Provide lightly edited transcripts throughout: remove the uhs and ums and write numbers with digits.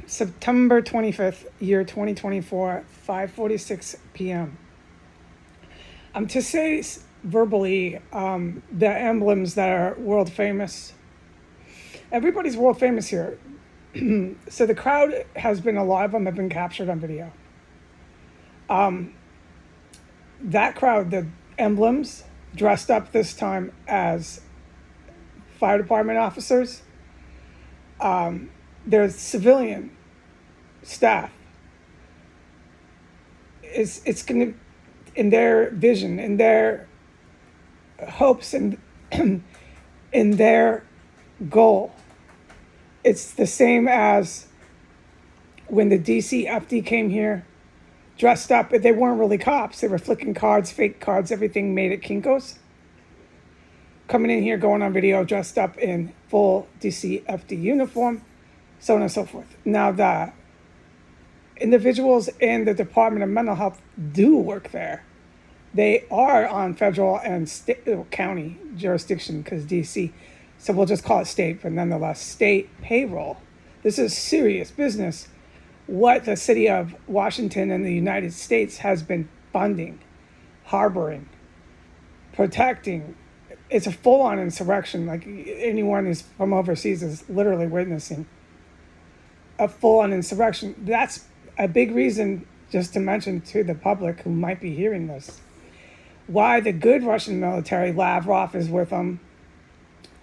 September 25th, year 2024, 5:46 p.m. To say verbally, the emblems that are world famous. Everybody's world famous here. So the crowd has been, a lot of them have been captured on video. That crowd, the emblems, dressed up this time as fire department officers. There's civilian staff. It's gonna, in their vision, in their hopes, and in their goal. It's the same as when the DCFD came here, dressed up. They weren't really cops. They were flicking cards, fake cards, everything made at Kinko's. Coming in here, going on video, dressed up in full DCFD uniform, so on and so forth. Now, the individuals in the Department of Mental Health do work there. They are on federal and county jurisdiction, because DC, so we'll just call it state, but nonetheless, state payroll. This is serious business. What the city of Washington and the United States has been funding, harboring, protecting. It's a full-on insurrection. Like, anyone who's from overseas is literally witnessing a full-on insurrection. That's a big reason, just to mention to the public who might be hearing this, why the good Russian military, Lavrov is with them.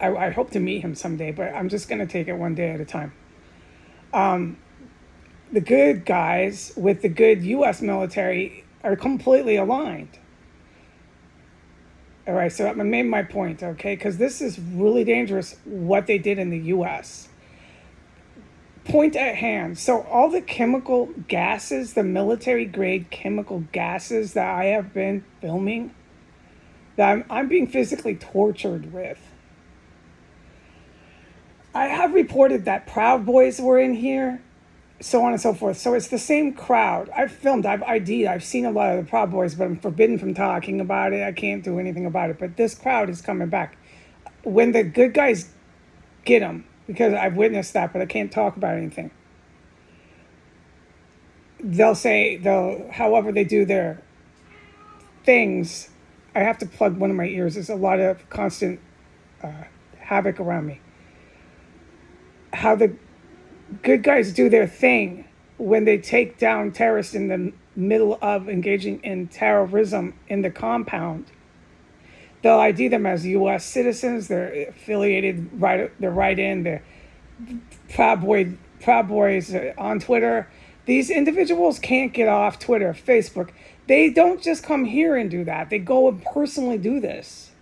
I hope to meet him someday, but I'm just going to take it one day at a time. The good guys with the good U.S. military are completely aligned. All right, so I made my point, okay? Because this is really dangerous, what they did in the U.S. Point at hand. So all the chemical gases, the military-grade chemical gases that I have been filming, that I'm being physically tortured with. I have reported that Proud Boys were in here, so on and so forth. So it's the same crowd. I've filmed, I've ID'd, I've seen a lot of the Proud Boys, but I'm forbidden from talking about it. I can't do anything about it. But this crowd is coming back. When the good guys get them, because I've witnessed that, but I can't talk about anything. However they do their things, I have to plug one of my ears. There's a lot of constant havoc around me. How the good guys do their thing when they take down terrorists in the middle of engaging in terrorism in the compound. They'll ID them as U.S. citizens. They're affiliated, they're right in. They're Proud Boys on Twitter. These individuals can't get off Twitter, Facebook. They don't just come here and do that. They go and personally do this.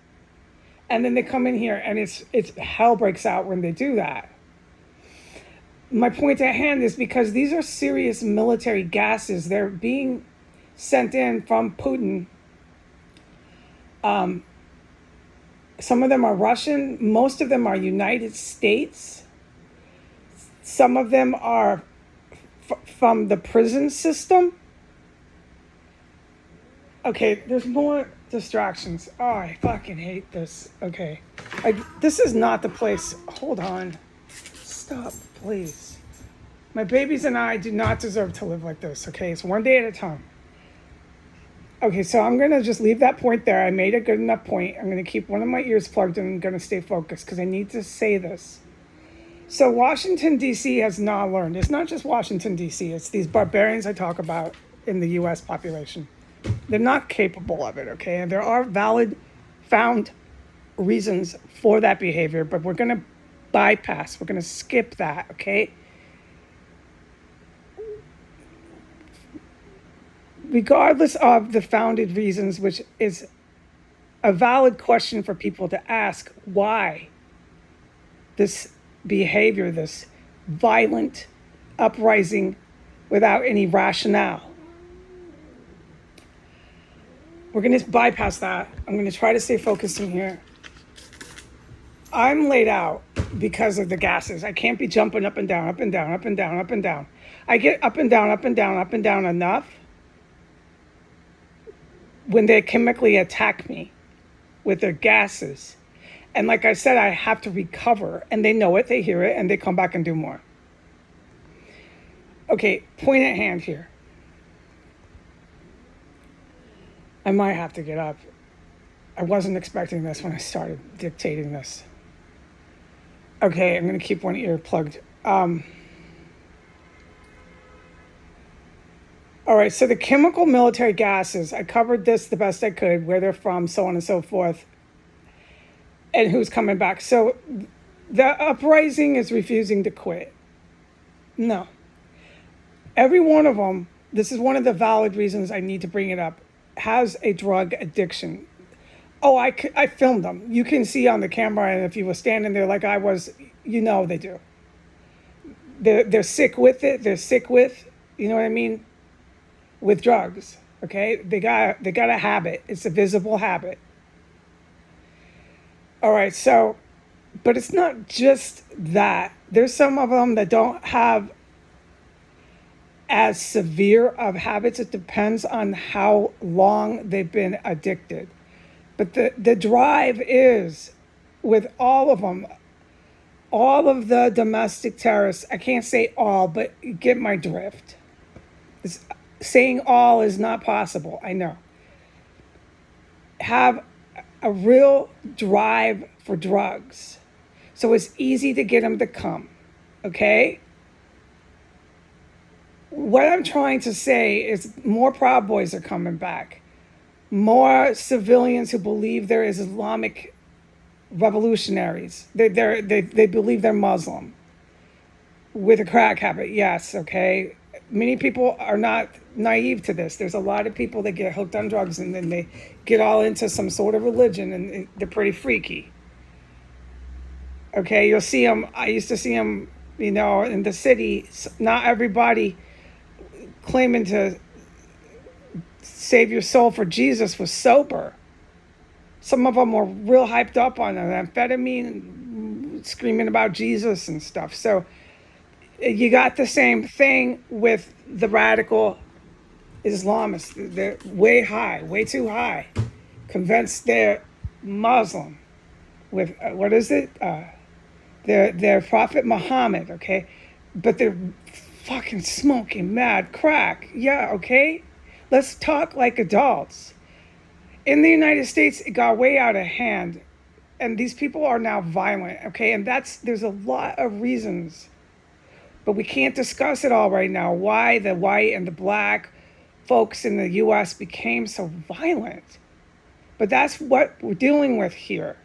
And then they come in here, and it's hell breaks out when they do that. My point at hand is because these are serious military gases. They're being sent in from Putin. Some of them are Russian. Most of them are United States. Some of them are from the prison system. Okay, there's more distractions. Oh, I fucking hate this. Okay. This is not the place. Hold on. Stop, please. My babies and I do not deserve to live like this, okay? It's one day at a time. Okay, so I'm going to just leave that point there. I made a good enough point. I'm going to keep one of my ears plugged and I'm going to stay focused because I need to say this. So Washington, D.C. has not learned. It's not just Washington, D.C. It's these barbarians I talk about in the U.S. population. They're not capable of it, okay? And there are valid, found reasons for that behavior, but we're going to bypass. We're going to skip that, okay? Regardless of the founded reasons, which is a valid question for people to ask, why this behavior, this violent uprising without any rationale. We're going to bypass that. I'm going to try to stay focused in here. I'm laid out because of the gases. I can't be jumping up and down, up and down, up and down, up and down. I get up and down, up and down, up and down enough when they chemically attack me with their gases. And like I said, I have to recover. And they know it, they hear it, and they come back and do more. Okay, point at hand here. I might have to get up. I wasn't expecting this when I started dictating this. Okay, I'm going to keep one ear plugged. All right, so the chemical military gases, I covered this the best I could, where they're from, so on and so forth, and who's coming back. So the uprising is refusing to quit. No. Every one of them, this is one of the valid reasons I need to bring it up, has a drug addiction. Oh, I filmed them. You can see on the camera, and if you were standing there like I was, you know they do. They're sick with it. They're sick with, you know what I mean, with drugs. Okay, they got a habit. It's a visible habit. All right, so, but it's not just that. There's some of them that don't have as severe of habits. It depends on how long they've been addicted. But the drive is, with all of them, all of the domestic terrorists, I can't say all, but you get my drift. Saying all is not possible, I know. Have a real drive for drugs. So it's easy to get them to come, okay? What I'm trying to say is more Proud Boys are coming back. More civilians who believe they're Islamic revolutionaries. They believe they're Muslim with a crack habit. Yes, okay. Many people are not naive to this. There's a lot of people that get hooked on drugs and then they get all into some sort of religion and they're pretty freaky. Okay, you'll see them. I used to see them, you know, in the city. Not everybody claiming to save your soul for Jesus was sober. Some of them were real hyped up on amphetamine, screaming about Jesus and stuff. So you got the same thing with the radical Islamists. They're way high, way too high, convinced they're Muslim with, what is it? Their Prophet Muhammad, okay? But they're fucking smoking mad crack. Yeah, okay? Let's talk like adults. In the United States, it got way out of hand. And these people are now violent, okay? And there's a lot of reasons. But we can't discuss it all right now. Why the white and the black folks in the U.S. became so violent. But that's what we're dealing with here.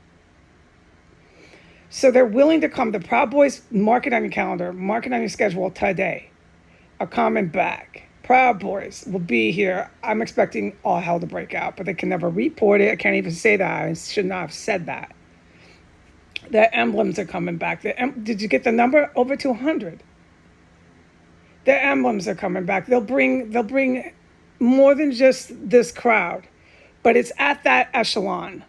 So they're willing to come. The Proud Boys, mark it on your calendar, mark it on your schedule today, are coming back. Proud Boys will be here. I'm expecting all hell to break out, but they can never report it. I can't even say that. I should not have said that. The emblems are coming back. Did you get the number? Over 200. The emblems are coming back. They'll bring more than just this crowd, but it's at that echelon.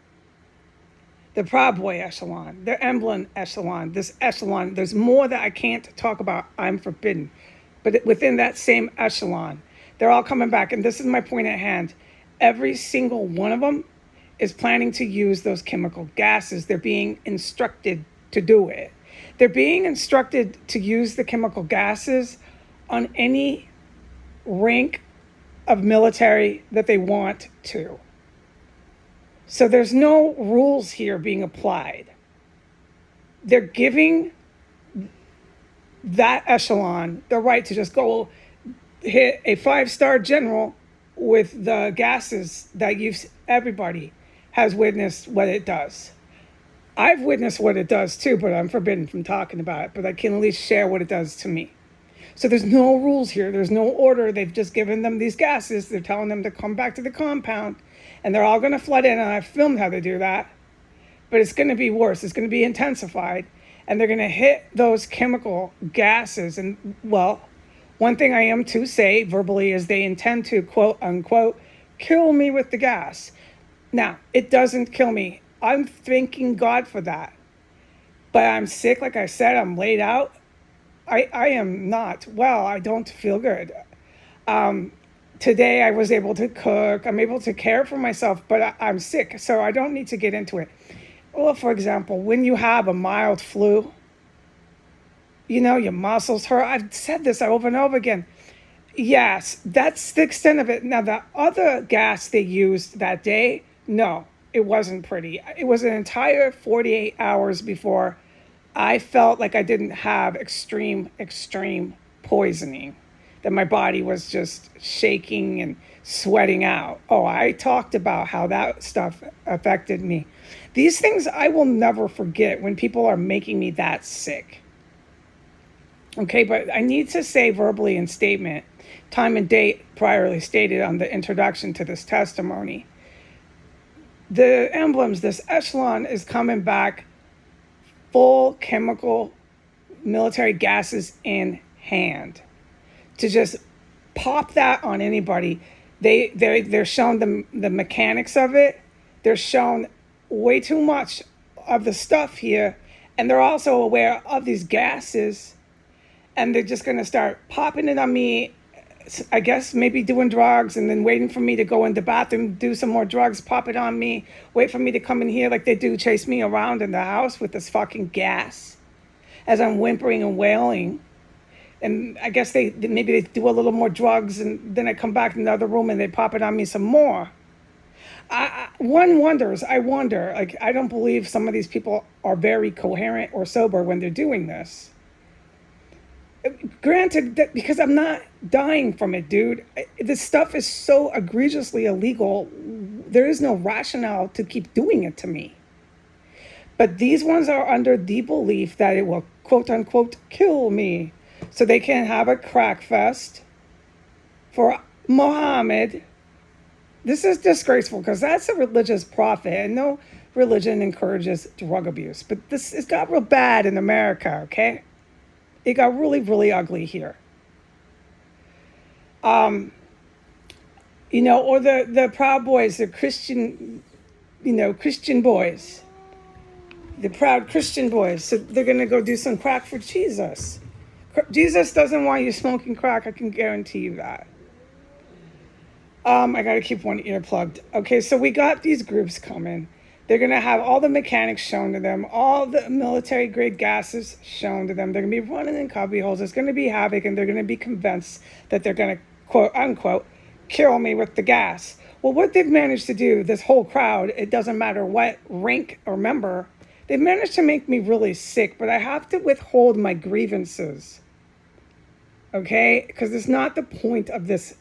The Proud Boy echelon, the emblem echelon, this echelon. There's more that I can't talk about. I'm forbidden. But within that same echelon, they're all coming back. And this is my point at hand. Every single one of them is planning to use those chemical gases. They're being instructed to do it. They're being instructed to use the chemical gases on any rank of military that they want to. So there's no rules here being applied. They're giving that echelon the right to just go hit a 5-star general with the gases that everybody has witnessed what it does. I've witnessed what it does too, but I'm forbidden from talking about it, but I can at least share what it does to me. So there's no rules here. There's no order. They've just given them these gases. They're telling them to come back to the compound and they're all going to flood in. And I filmed how they do that, but it's going to be worse. It's going to be intensified and they're going to hit those chemical gases. And well, one thing I am to say verbally is they intend to quote unquote, kill me with the gas. Now it doesn't kill me. I'm thanking God for that, but I'm sick. Like I said, I'm laid out. I am not well. I don't feel good. Today I was able to cook. I'm able to care for myself, but I'm sick, so I don't need to get into it. Well, for example, when you have a mild flu, Your muscles hurt. I've said this over and over again. Yes, that's the extent of it. Now, the other gas they used that day, no, it wasn't pretty. It was an entire 48 hours before I felt like I didn't have extreme poisoning, that my body was just shaking and sweating out. Oh, I talked about how that stuff affected me. These things I will never forget when people are making me that sick. Okay, but I need to say verbally in statement, time and date priorly stated on the introduction to this testimony. The emblems, this echelon is coming back full chemical military gases in hand to just pop that on anybody. They're shown the mechanics of it. They're shown way too much of the stuff here, and they're also aware of these gases, and they're just going to start popping it on me. I guess maybe doing drugs and then waiting for me to go in the bathroom, do some more drugs, pop it on me, wait for me to come in here like they do, chase me around in the house with this fucking gas as I'm whimpering and wailing. And I guess maybe they do a little more drugs, and then I come back in the other room and they pop it on me some more. I wonder, like, I don't believe some of these people are very coherent or sober when they're doing this. Granted, that because I'm not dying from it, dude. This stuff is so egregiously illegal. There is no rationale to keep doing it to me. But these ones are under the belief that it will, quote unquote, kill me. So they can have a crack fest for Muhammad. This is disgraceful because that's a religious prophet, and no religion encourages drug abuse. But it's got real bad in America, okay? It got really, really ugly here. Or the Proud Boys, the Christian, Christian boys. The proud Christian boys. So they're going to go do some crack for Jesus. Jesus doesn't want you smoking crack, I can guarantee you that. I got to keep one ear plugged. Okay, so we got these groups coming. They're going to have all the mechanics shown to them, all the military grade gases shown to them. They're going to be running in cubby holes. It's going to be havoc, and they're going to be convinced that they're going to, quote unquote, kill me with the gas. Well, what they've managed to do, this whole crowd, it doesn't matter what rank or member, they've managed to make me really sick, but I have to withhold my grievances. Okay? Because it's not the point of this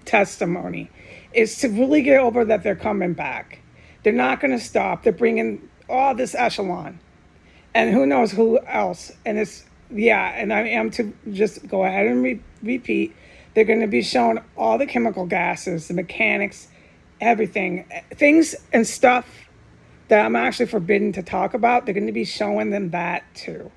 testimony. It's to really get over that they're coming back. They're not going to stop. They're bringing all this echelon. And who knows who else. And and I am to just go ahead and repeat. They're going to be shown all the chemical gases, the mechanics, everything. Things and stuff that I'm actually forbidden to talk about. They're going to be showing them that too.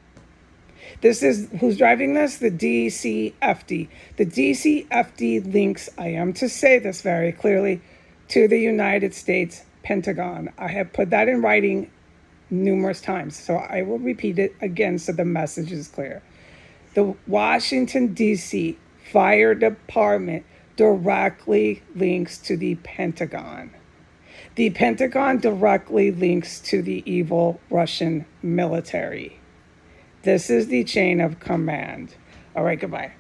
This is, who's driving this? The DCFD. The DCFD links, I am to say this very clearly, to the United States Pentagon. I have put that in writing numerous times, so I will repeat it again so the message is clear. The Washington, D.C. Fire Department directly links to the Pentagon. The Pentagon directly links to the evil Russian military. This is the chain of command. All right, goodbye.